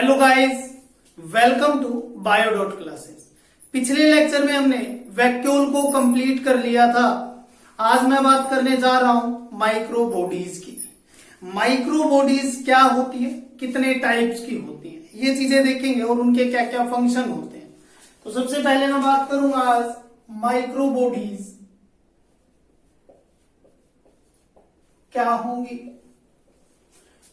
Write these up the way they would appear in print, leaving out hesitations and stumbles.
Hello guys, welcome to bio dot classes. पिछले lecture में हमने वैक्यूल को कंप्लीट कर लिया था। आज मैं बात करने जा रहा हूं माइक्रो बॉडीज की। माइक्रो बॉडीज क्या होती है, कितने टाइप्स की होती है, ये चीजें देखेंगे और उनके क्या क्या फंक्शन होते हैं। तो सबसे पहले मैं बात करूंगा आज माइक्रो बॉडीज क्या होंगी।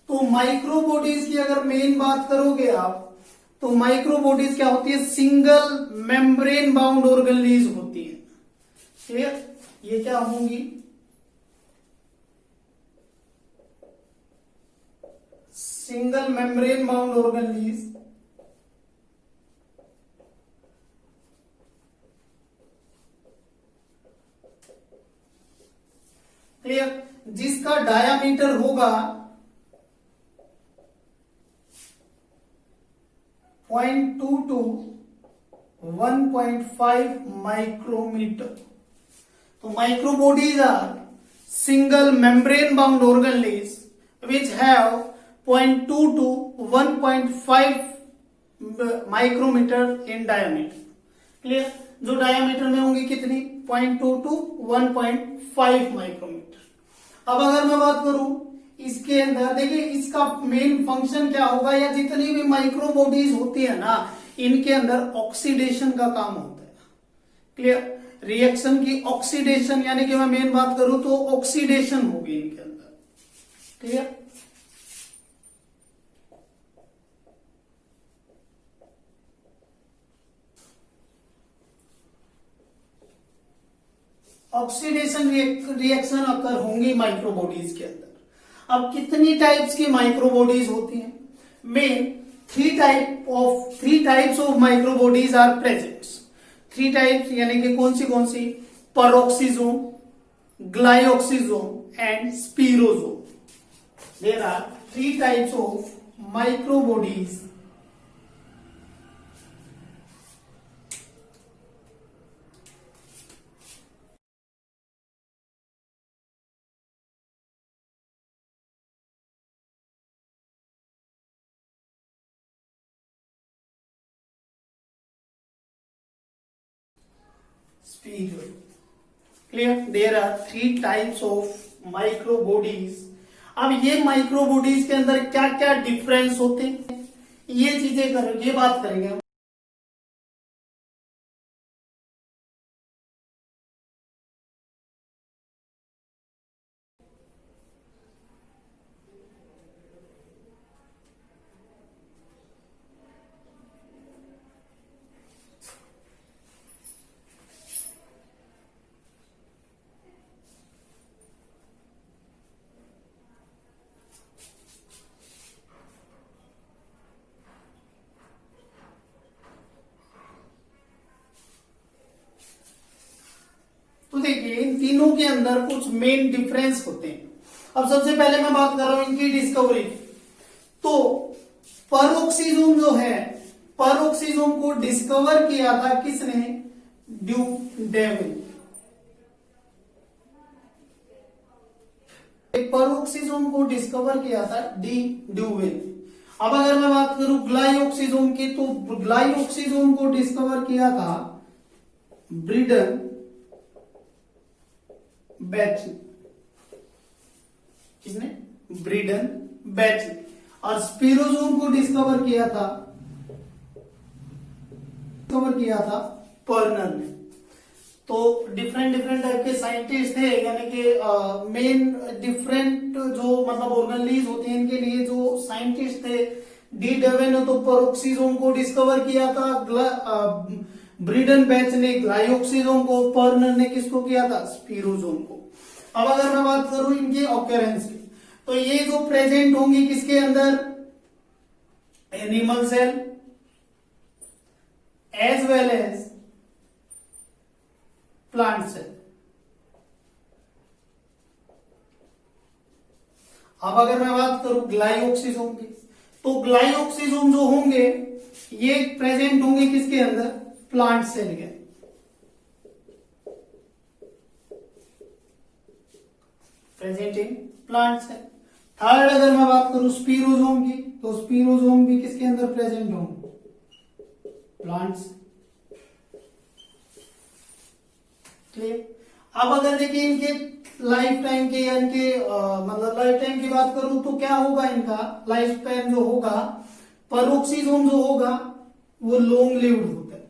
तो माइक्रो बॉडीज की अगर मेन बात करोगे आप, तो माइक्रो बॉडीज क्या होती है, सिंगल मेम्ब्रेन बाउंड ऑर्गेनेल्स होती है। क्लियर, ये क्या होंगी, single membrane bound organelles. Clear, जिसका डायामीटर होगा 0.2 to 1.5 micrometer. So microbodies are single membrane bound organelles which have 0.2 to 1.5 micrometer in diameter. Clear, जो डायमीटर में होंगी कितनी, 0.2 to 1.5 माइक्रोमीटर। अब अगर मैं बात करूं इसके अंदर, देखिए इसका मेन फंक्शन क्या होगा, या जितनी भी माइक्रो बॉडीज होती है ना, इनके अंदर ऑक्सीडेशन का काम होता है। क्लियर, रिएक्शन की ऑक्सीडेशन, यानी कि मैं मेन बात करूं तो ऑक्सीडेशन होगी इनके अंदर। क्लियर, ऑक्सीडेशन रिएक्शन अकर होंगी माइक्रो बॉडीज के अंदर। अब कितनी टाइप्स की माइक्रो बॉडीज होती हैं, main three types of micro bodies are present. Three types यानी कि कौन सी, peroxisome, glyoxysome and spherosome. There are three types of micro bodies. Clear, there are three types of micro bodies. अब ये micro bodies के अंदर क्या क्या डिफरेंस होते हैं, ये चीजें ये बात करेंगे हम। तो देखिए इन तीनों के अंदर कुछ मेन डिफरेंस होते हैं। अब सबसे पहले मैं बात कर रहा हूं इनकी डिस्कवरी। तो पेरोक्सिसोम जो है, पेरोक्सिसोम को डिस्कवर किया था किसने, ड्यूडेविल। पेरोक्सिसोम को डिस्कवर किया था डी ड्यूवेल। अब अगर मैं बात करूं ग्लाइऑक्सिसोम की, तो ग्लाइऑक्सिसोम को डिस्कवर किया था ब्रीडन बैचलर। किसने, ब्रीडन बैचलर। और स्पिरोसोम को डिस्कवर किया था पर्नर ने। तो डिफरेंट टाइप के साइंटिस्ट थे, यानी कि मेन डिफरेंट जो मतलब ऑर्गेनेल्स होते हैं इनके लिए जो साइंटिस्ट थे, डी डेवे ने तो पेरोक्सिसोम को डिस्कवर किया था, ब्रीडन बैच ने ग्लाइऑक्सिसोम को, पर्नर ने किसको किया था, स्पिरोसोम को। अब अगर मैं बात करूं इनकी ऑक्यूरेंस की, तो ये जो प्रेजेंट होंगी किसके अंदर, animal cell as well as plant cell. अब अगर मैं बात करूं ग्लाइऑक्सिसोम की, तो ग्लाइऑक्सिसोम जो होंगे ये प्रेजेंट होंगे किसके अंदर, प्लांट सेल के। Present in plant cell. Third अगर मैं बात करूं स्पीरोजोम की, तो स्पीरोजोम भी किसके अंदर प्रेजेंट होंगे? प्लांट्स। क्लियर? अब अगर देखिए इनके लाइफ टाइम के यानी कि मतलब लाइफ टाइम की बात करूं तो क्या होगा, इनका लाइफ स्पैन जो होगा, परोक्सीजोम जो होगा वो लॉन्ग लिव्ड होता है,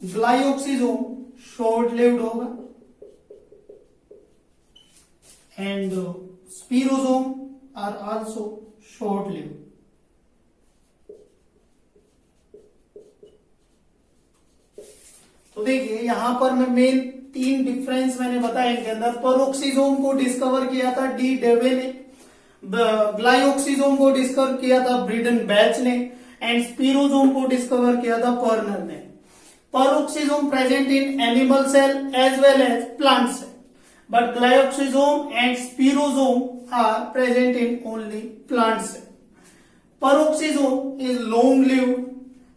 ग्लाइऑक्सीजोम शॉर्ट लिव्ड होगा, and spherosome are also short lived. तो देखिए यहां पर मैं मेन 3 डिफरेंस मैंने बताया इनके अंदर। परोक्सीजोम को डिस्कवर किया था डी डेवे ने, ग्लाइऑक्सीजोम को डिस्कवर किया था ब्रीडन बैच ने, एंड स्पीरोजोम को डिस्कवर किया था पर्नर ने। Peroxisome present in animal cell as well as plant cell, but glyoxysome and spirosome are present in only plant cell. Peroxisome is long lived,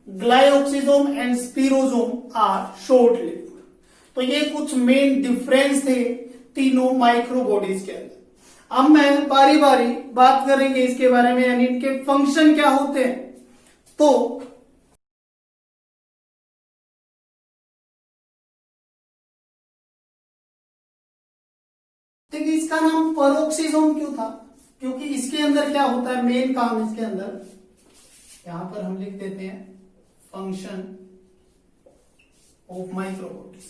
glyoxysome and spirosome are short lived. तो ये कुछ main difference थे तीनों microbodies के अंदर। अब मैं बारी बारी बात करेंगे इसके बारे में, यानी इनके फंक्शन क्या होते हैं। तो देखिए इसका नाम परोक्सीजोम क्यों था, क्योंकि इसके अंदर क्या होता है, मेन काम इसके अंदर, यहां पर हम लिख देते हैं फंक्शन ऑफ माइक्रोबॉडीज।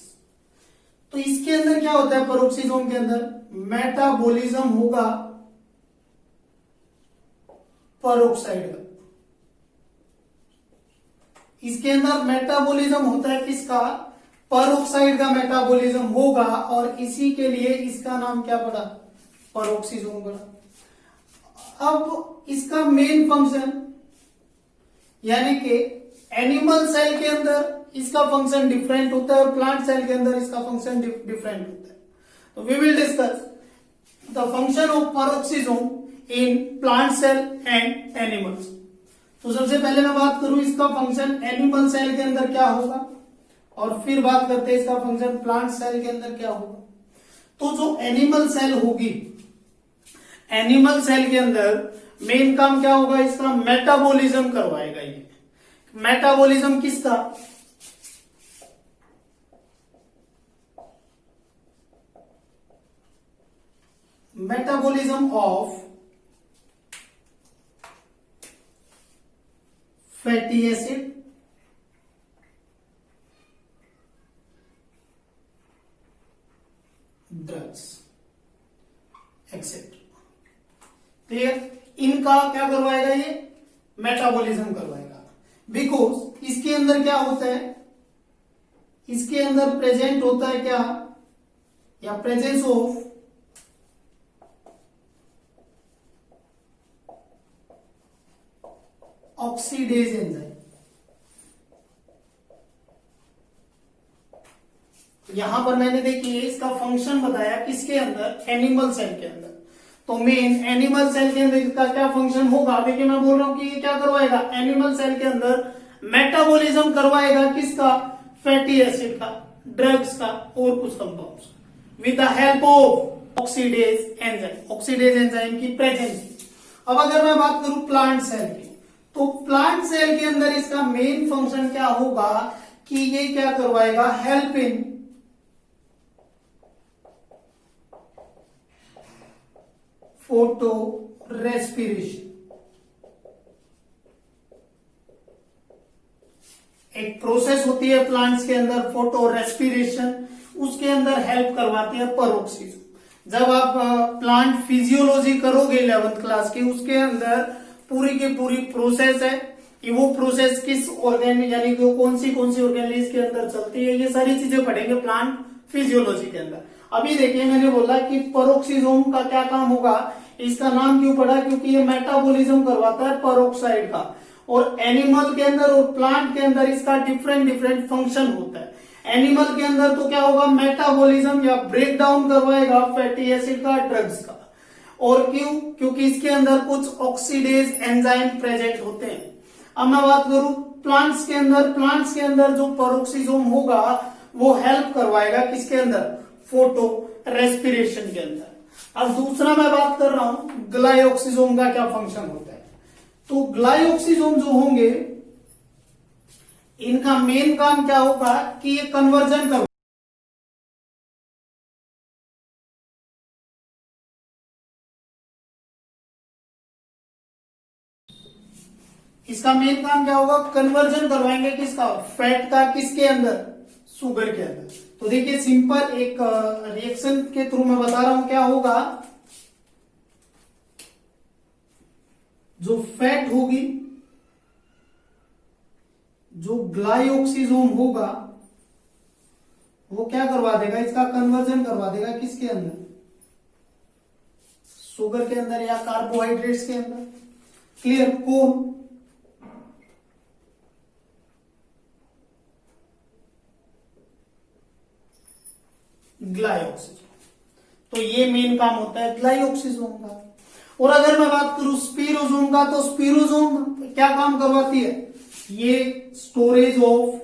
तो इसके अंदर क्या होता है, परोक्सीजोम के अंदर मेटाबॉलिज्म होगा परोक्साइड का। इसके अंदर मेटाबॉलिज्म होता है किसका, परोक्साइड का मेटाबॉलिज्म होगा, और इसी के लिए इसका नाम क्या पड़ा, परोक्सीजोम पड़ा। अब इसका मेन फंक्शन यानी कि एनिमल सेल के अंदर इसका फंक्शन डिफरेंट होता है और प्लांट सेल के अंदर इसका फंक्शन डिफरेंट होता है। तो we will discuss the function of peroxisome in plant cell and animals. तो सबसे पहले मैं बात करूं इसका फंक्शन एनिमल सेल के अंदर क्या होगा, और फिर बात करते हैं इसका फंक्शन प्लांट सेल के अंदर क्या होगा। तो जो एनिमल सेल होगी, एनिमल सेल के अंदर मेन काम क्या होगा, इसका मेटाबॉलिज्म करवाएगा। ये मेटाबॉलिज्म किसका, metabolism of fatty acid, drugs etcetera. Clear? इनका क्या करवाएगा, ये मेटाबॉलिज्म करवाएगा। बिकॉज इसके अंदर क्या होता है, इसके अंदर प्रेजेंट होता है क्या, या प्रेजेंस ऑफ ऑक्सीडेज एंजाइम। यहां पर मैंने देखिए इसका फंक्शन बताया किसके अंदर, एनिमल सेल के अंदर। तो मेन एनिमल सेल के अंदर इसका क्या फंक्शन होगा, देखिए मैं बोल रहा हूं कि ये क्या करवाएगा, एनिमल सेल के अंदर मेटाबॉलिज्म करवाएगा किसका, फैटी एसिड का, ड्रग्स का और कुछ compounds, with the help of oxidase enzyme, oxidase enzyme की प्रेजेंस। अब अगर मैं बात करूं प्लांट सेल की, तो प्लांट सेल के अंदर इसका मेन फंक्शन क्या होगा कि ये क्या करवाएगा, हेल्प इन फोटो रेस्पिरेशन। एक प्रोसेस होती है प्लांट्स के अंदर फोटो रेस्पिरेशन, उसके अंदर हेल्प करवाती है परोक्सीजोम। जब आप प्लांट फिजियोलॉजी करोगे 11th क्लास की, उसके अंदर पूरी की पूरी प्रोसेस है कि वो प्रोसेस किस ऑर्गेन यानी कि कौन सी ऑर्गेनलीज के अंदर चलती है, ये सारी चीजें पढ़ेंगे प्लांट फिजियोलॉजी के अंदर। अभी देखिए मैंने बोला कि परोक्सीजोम का क्या काम होगा, इसका नाम क्यों पड़ा, क्योंकि ये मेटाबॉलिज्म करवाता है परोक्साइड का, और एनिमल के अंदर और प्लांट के अंदर इसका डिफरेंट फंक्शन होता है। एनिमल के अंदर तो क्या होगा, मेटाबॉलिज्म या ब्रेक डाउन करवाएगा फैटी एसिड का, ड्रग्स का। और क्यों, क्योंकि इसके अंदर कुछ ऑक्सीडेज एंजाइम प्रेजेंट होते हैं। अब मैं बात करूं प्लांट्स के अंदर जो परोक्सीजोम होगा वो हेल्प करवाएगा किसके अंदर, फोटो रेस्पिरेशन के अंदर। अब दूसरा मैं बात कर रहा हूं ग्लाइऑक्सिसोम का क्या फंक्शन होता है। तो ग्लाइऑक्सिसोम जो होंगे इनका मेन काम क्या होगा कि ये कन्वर्जन कर, इसका मेन काम क्या होगा, कन्वर्जन करवाएंगे किसका, फैट का, किसके अंदर, शुगर के अंदर। तो देखिए सिंपल एक रिएक्शन के थ्रू मैं बता रहा हूं क्या होगा, जो फैट होगी, जो ग्लाइऑक्सिसोम होगा वो क्या करवा देगा, इसका कन्वर्जन करवा देगा किसके अंदर, शुगर के अंदर या कार्बोहाइड्रेट्स के अंदर। क्लियर, कौन, ग्लाइऑक्सिसोम। तो ये मेन काम होता है ग्लाइऑक्सिसोम का। और अगर मैं बात करूं स्पिरोसोम का, तो स्पिरोसोम क्या काम करवाती है, ये स्टोरेज ऑफ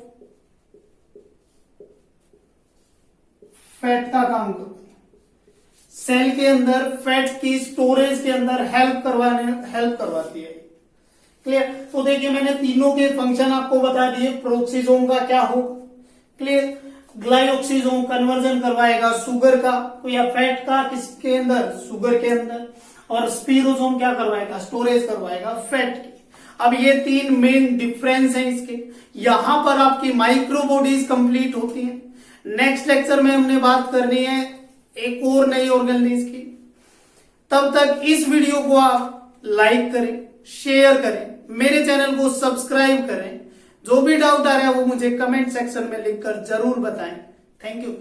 फैट का काम करती है, सेल के अंदर फैट की स्टोरेज के अंदर हेल्प करवाती है। क्लियर। तो देखिए मैंने तीनों के फंक्शन आपको बता दिए, प्रोक्सिसोम का क्या हो, क्लियर, ग्लाइऑक्सिसोम कन्वर्जन करवाएगा शुगर का या फैट का, किसके अंदर, शुगर के अंदर, और स्पिरोसोम क्या करवाएगा, स्टोरेज करवाएगा फैट की। अब ये तीन मेन डिफरेंस हैं इसके। यहां पर आपकी माइक्रो बॉडीज कंप्लीट होती हैं। नेक्स्ट लेक्चर में हमने बात करनी है एक और नई ऑर्गेनेलिज की। तब तक इस वीडियो को आप लाइक करें, शेयर करें, मेरे चैनल को सब्सक्राइब करें। जो भी डाउट आ रहा है वो मुझे कमेंट सेक्शन में लिखकर जरूर बताएं। Thank you.